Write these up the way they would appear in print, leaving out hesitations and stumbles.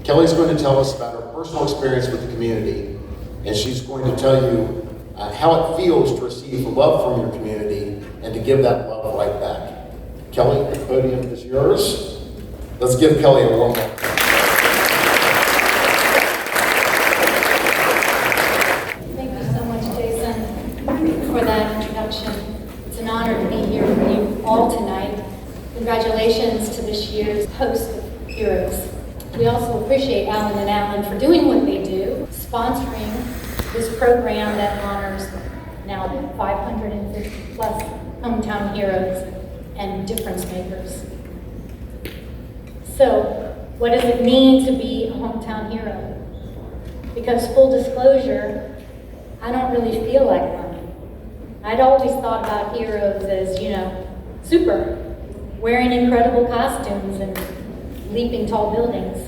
Kelly's going to tell us about her personal experience with the community, and she's going to tell you how it feels to receive love from your community and to give that love right back. Kelly, the podium is yours. Let's give Kelly a warm welcome. Thank you so much, Jason, for that introduction. It's an honor to be here with you all tonight. Congratulations to this year's host of Heroes. We also appreciate Alan and Alan for doing what they do, sponsoring this program that honors now 550 plus hometown heroes and difference makers. So, what does it mean to be a hometown hero? Because full disclosure, I don't really feel like one. I'd always thought about heroes as, super, wearing incredible costumes and leaping tall buildings.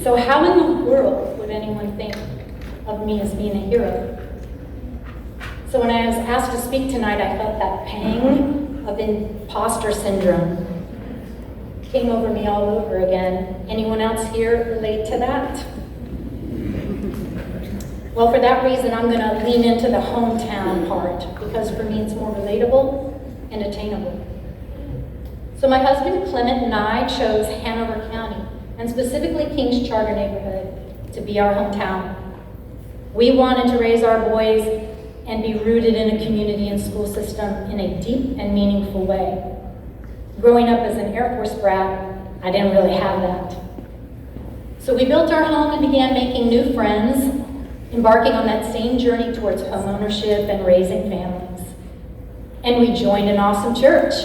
So how in the world would anyone think of me as being a hero? So when I was asked to speak tonight, I felt that pang of imposter syndrome came over me all over again. Anyone else here relate to that? Well, for that reason, I'm going to lean into the hometown part, because for me it's more relatable and attainable. So my husband Clement and I chose Hanover County, and specifically Kings Charter neighborhood, to be our hometown. We wanted to raise our boys and be rooted in a community and school system in a deep and meaningful way. Growing up as an Air Force brat, I didn't really have that. So we built our home and began making new friends, embarking on that same journey towards homeownership and raising families. And we joined an awesome church,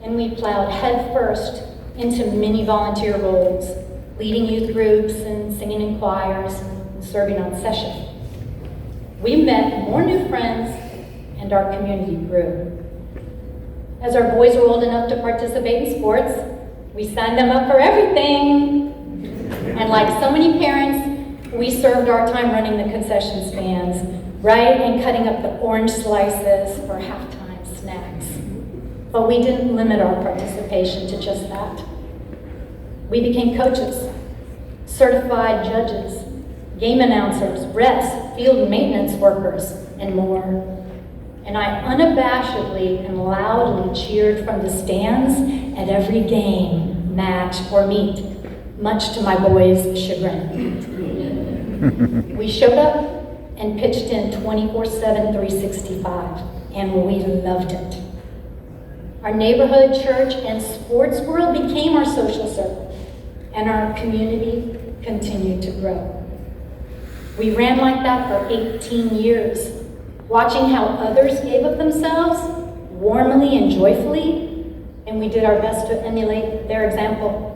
and we plowed headfirst into many volunteer roles, leading youth groups and singing in choirs and serving on session. We met more new friends, and our community grew. As our boys were old enough to participate in sports, we signed them up for everything. And like so many parents, we served our time running the concession stands, right, and cutting up the orange slices for halftime snacks. But we didn't limit our participation to just that. We became coaches, certified judges, game announcers, reps, field maintenance workers, and more. And I unabashedly and loudly cheered from the stands at every game, match, or meet, much to my boys' chagrin. We showed up and pitched in 24/7, 365, and we loved it. Our neighborhood, church, and sports world became our social circle, and our community continued to grow. We ran like that for 18 years, watching how others gave of themselves warmly and joyfully, and we did our best to emulate their example.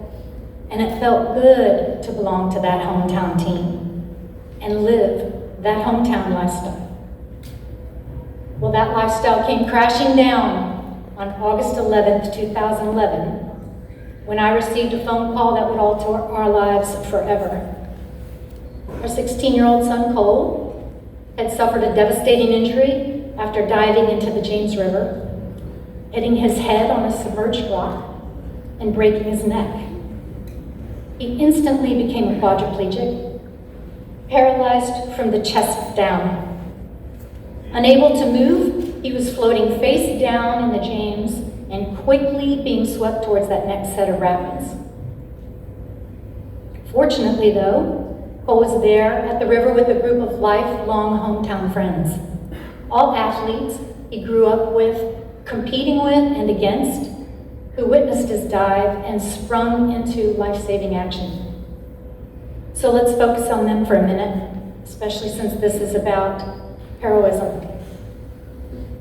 And it felt good to belong to that hometown team and live that hometown lifestyle. Well, that lifestyle came crashing down on August 11th, 2011, when I received a phone call that would alter our lives forever. Our 16-year-old son, Cole, had suffered a devastating injury after diving into the James River, hitting his head on a submerged rock and breaking his neck. He instantly became a quadriplegic, paralyzed from the chest down. Unable to move, he was floating face down in the James and quickly being swept towards that next set of rapids. Fortunately, though, Cole was there at the river with a group of lifelong hometown friends, all athletes he grew up with, competing with and against, who witnessed his dive and sprung into life-saving action. So let's focus on them for a minute, especially since this is about heroism.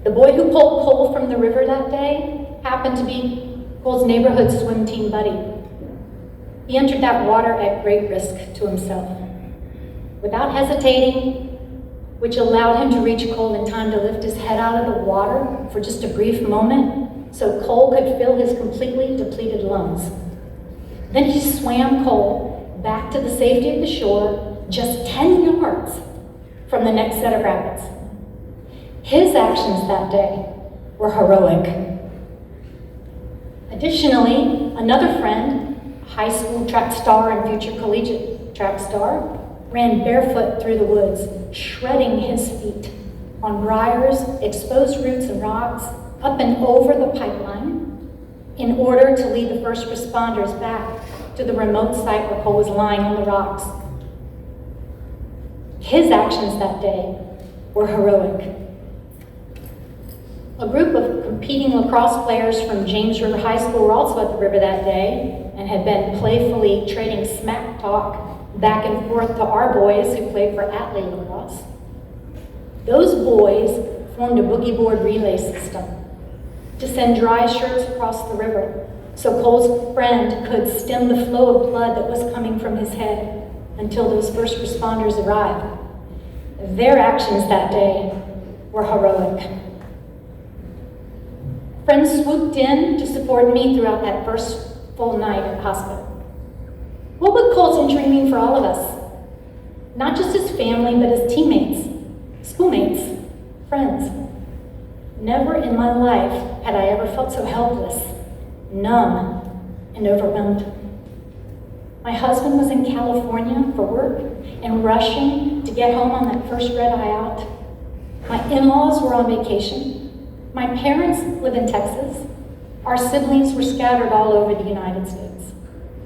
The boy who pulled Cole from the river that day happened to be Cole's neighborhood swim team buddy. He entered that water at great risk to himself. Without hesitating, which allowed him to reach Cole in time to lift his head out of the water for just a brief moment so Cole could fill his completely depleted lungs. Then he swam Cole back to the safety of the shore just 10 yards from the next set of rapids. His actions that day were heroic. Additionally, another friend, a high school track star and future collegiate track star, ran barefoot through the woods, shredding his feet on briars, exposed roots and rocks, up and over the pipeline, in order to lead the first responders back to the remote site where Cole was lying on the rocks. His actions that day were heroic. A group of competing lacrosse players from James River High School were also at the river that day and had been playfully trading smack talk back and forth to our boys who played for Atlee lacrosse. Those boys formed a boogie board relay system to send dry shirts across the river so Cole's friend could stem the flow of blood that was coming from his head until those first responders arrived. Their actions that day were heroic. Friends swooped in to support me throughout that first full night at the hospital. What would Cole's injury mean for all of us? Not just his family, but his teammates, schoolmates, friends. Never in my life had I ever felt so helpless, numb, and overwhelmed. My husband was in California for work and rushing to get home on that first red eye out. My in-laws were on vacation. My parents live in Texas. Our siblings were scattered all over the United States.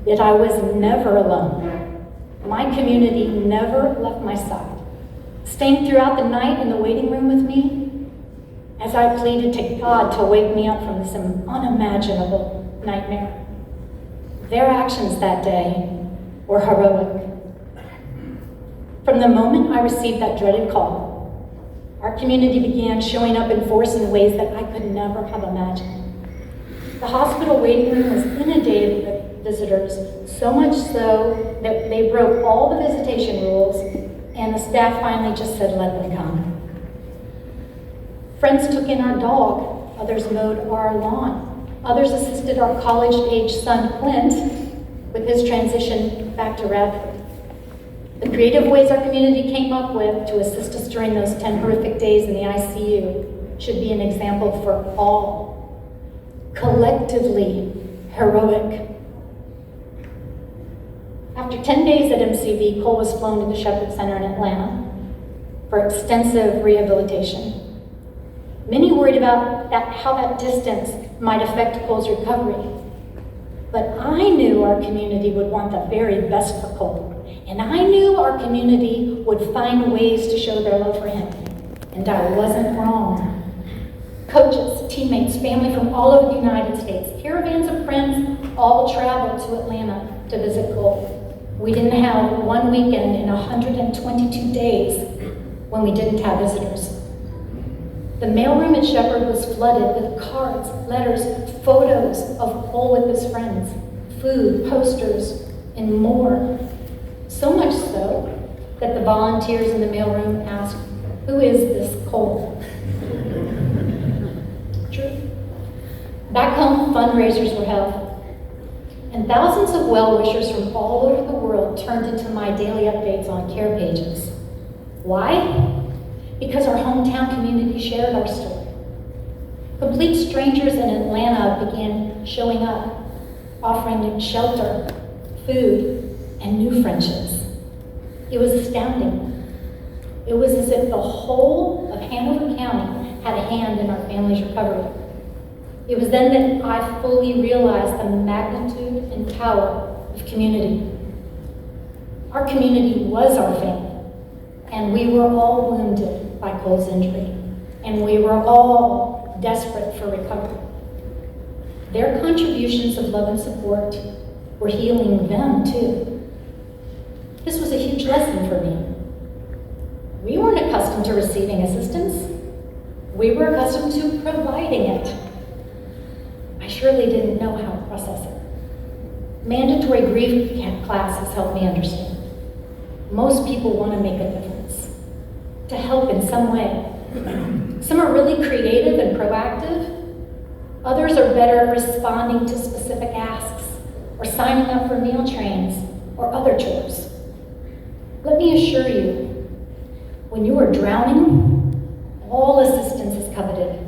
Yet I was never alone. My community never left my side, staying throughout the night in the waiting room with me as I pleaded to God to wake me up from this unimaginable nightmare. Their actions that day were heroic. From the moment I received that dreaded call, our community began showing up in force in ways that I could never have imagined. The hospital waiting room was inundated with visitors, so much so that they broke all the visitation rules, and the staff finally just said, let them come. Friends took in our dog, others mowed our lawn, others assisted our college-age son, Clint, with his transition back to Radford. The creative ways our community came up with to assist us during those 10 horrific days in the ICU should be an example for all. Collectively heroic. After 10 days at MCV, Cole was flown to the Shepherd Center in Atlanta for extensive rehabilitation. Many worried about how that distance might affect Cole's recovery. But I knew our community would want the very best for Cole. And I knew our community would find ways to show their love for him. And I wasn't wrong. Coaches, teammates, family from all over the United States, caravans of friends all traveled to Atlanta to visit Cole. We didn't have one weekend in 122 days when we didn't have visitors. The mailroom at Shepherd was flooded with cards, letters, photos of Cole with his friends, food, posters, and more. So much so that the volunteers in the mailroom asked, who is this Cole? True. Back home, fundraisers were held, and thousands of well-wishers from all over the world turned into my daily updates on care pages. Why? Because our hometown community shared our story. Complete strangers in Atlanta began showing up, offering shelter, food, and new friendships. It was astounding. It was as if the whole of Hanover County had a hand in our family's recovery. It was then that I fully realized the magnitude and power of community. Our community was our family, and we were all wounded by Cole's injury, and we were all desperate for recovery. Their contributions of love and support were healing them too. This was a huge lesson for me. We weren't accustomed to receiving assistance. We were accustomed to providing it. I surely didn't know how to process it. Mandatory grief classes helped me understand. Most people want to make a difference, to help in some way. Some are really creative and proactive. Others are better at responding to specific asks or signing up for meal trains or other chores. Let me assure you, when you are drowning, all assistance is coveted.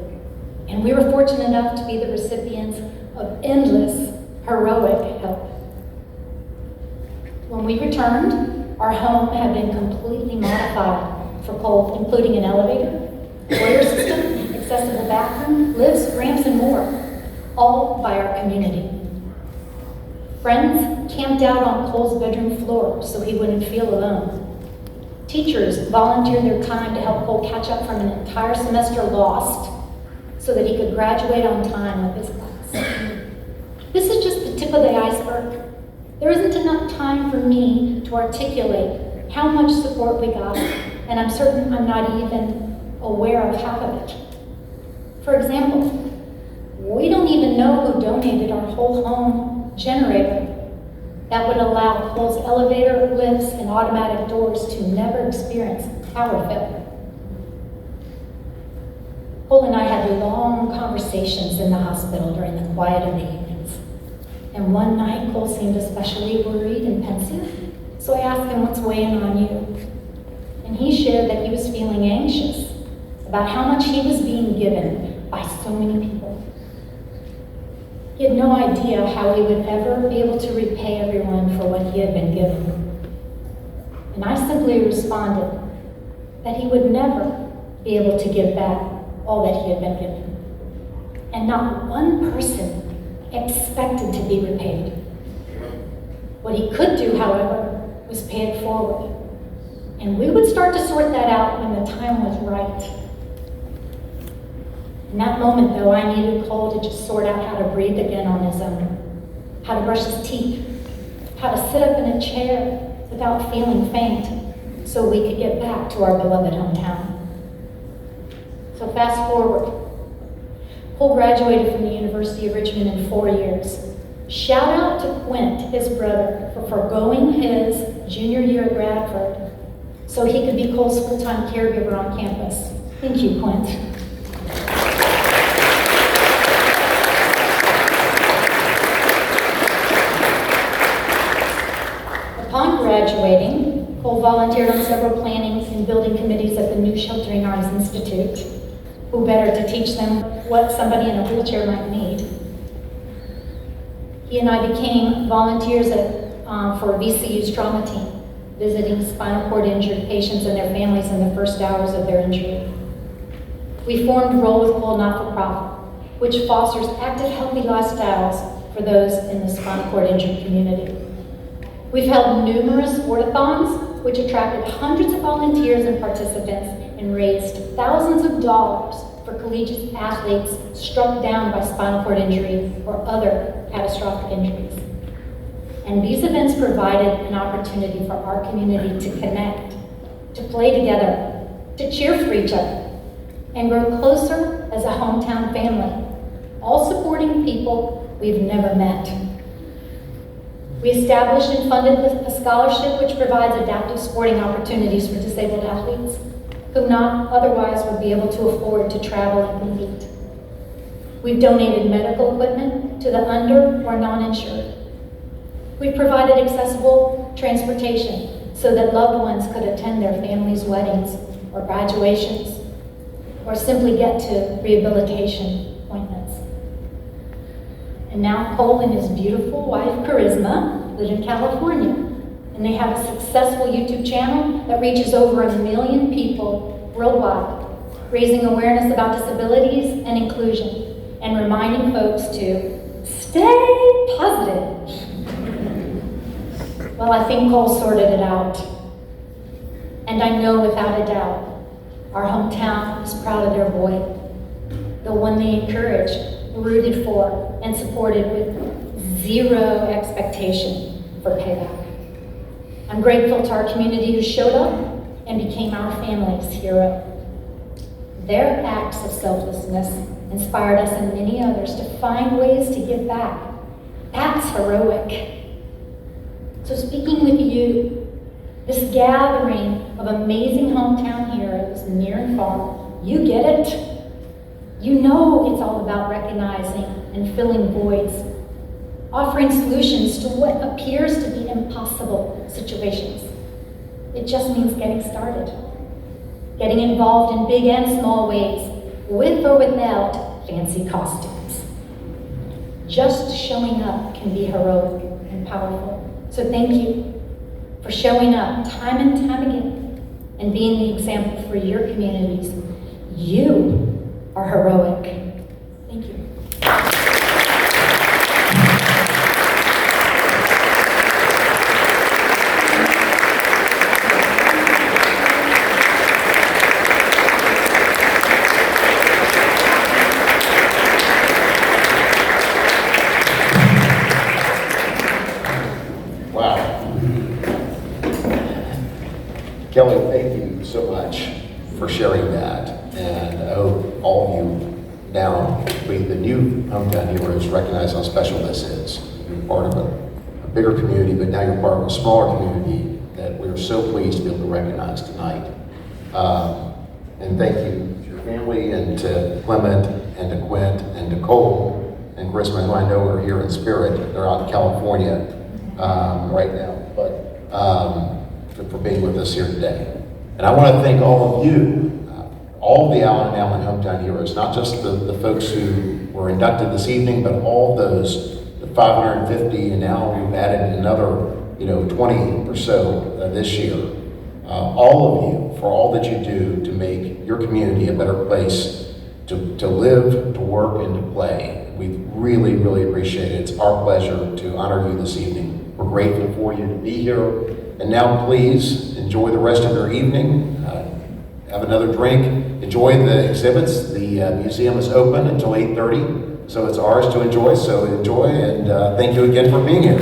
And we were fortunate enough to be the recipients of endless, heroic help. When we returned, our home had been completely modified for Cole, including an elevator, boiler system, accessible bathroom, lifts, ramps, and more, all by our community. Friends camped out on Cole's bedroom floor so he wouldn't feel alone. Teachers volunteered their time to help Cole catch up from an entire semester lost so that he could graduate on time with his class. This is just the tip of the iceberg. There isn't enough time for me to articulate how much support we got, and I'm certain I'm not even aware of half of it. For example, we don't even know who donated our whole home generator that would allow Cole's elevator, lifts, and automatic doors to never experience power failure. Cole and I had long conversations in the hospital during the quiet of the evenings. And one night, Cole seemed especially worried and pensive, so I asked him, "What's weighing on you?" And he shared that he was feeling anxious about how much he was being given by so many people. He had no idea how he would ever be able to repay everyone for what he had been given. And I simply responded that he would never be able to give back all that he had been given. And not one person expected to be repaid. What he could do, however, was pay it forward. And we would start to sort that out when the time was right. In that moment, though, I needed Cole to just sort out how to breathe again on his own, how to brush his teeth, how to sit up in a chair without feeling faint, so we could get back to our beloved hometown. So fast forward. Cole graduated from the University of Richmond in 4 years. Shout out to Quint, his brother, for forgoing his junior year at Bradford so he could be Cole's full-time caregiver on campus. Thank you, Quint. Upon graduating, Cole volunteered on several planning and building committees at the New Sheltering Arms Institute. Who better to teach them what somebody in a wheelchair might need? He and I became volunteers for VCU's trauma team, visiting spinal cord injured patients and their families in the first hours of their injury. We formed Roll with Cole Not-for-Profit, which fosters active, healthy lifestyles for those in the spinal cord injured community. We've held numerous sportathons, which attracted hundreds of volunteers and participants and raised thousands of dollars for collegiate athletes struck down by spinal cord injury or other catastrophic injuries. And these events provided an opportunity for our community to connect, to play together, to cheer for each other, and grow closer as a hometown family, all supporting people we've never met. We established and funded a scholarship which provides adaptive sporting opportunities for disabled athletes who not otherwise would be able to afford to travel and compete. We've donated medical equipment to the under or non-insured. We've provided accessible transportation so that loved ones could attend their families' weddings or graduations or simply get to rehabilitation appointments. And now Cole and his beautiful wife, Charisma, live in California. And they have a successful YouTube channel that reaches over 1 million people worldwide, raising awareness about disabilities and inclusion, and reminding folks to stay positive. Well, I think Cole sorted it out. And I know without a doubt, our hometown is proud of their boy, the one they encouraged, rooted for, and supported with zero expectation for payback. I'm grateful to our community who showed up and became our family's hero. Their acts of selflessness inspired us and many others to find ways to give back. That's heroic. So speaking with you, this gathering of amazing hometown heroes near and far, you get it. You know it's all about recognizing and filling voids, offering solutions to what appears to be impossible situations. It just means getting started, getting involved in big and small ways, with or without fancy costumes. Just showing up can be heroic and powerful. So thank you. for showing up time and time again and being the example for your communities. You are heroic. Thank you. Kelly, thank you so much for sharing that, and I hope all of you now, being the new Hometown Heroes, recognize how special this is. You're part of a bigger community, but now you're part of a smaller community that we're so pleased to be able to recognize tonight. And thank you to your family, and to Clement, and to Quint, and to Cole, and Christmas, who I know are here in spirit. They're out in California right now, but for being with us here today. And I want to thank all of you, all the Allen and Allen Hometown Heroes, not just the folks who were inducted this evening, but all those, the 550, and now we've added another 20 or so this year. All of you, for all that you do to make your community a better place to live, to work, and to play. We really, really appreciate it. It's our pleasure to honor you this evening. We're grateful for you to be here. And now please enjoy the rest of your evening. Have another drink. Enjoy the exhibits. The museum is open until 8:30, so it's ours to enjoy. So enjoy, and thank you again for being here.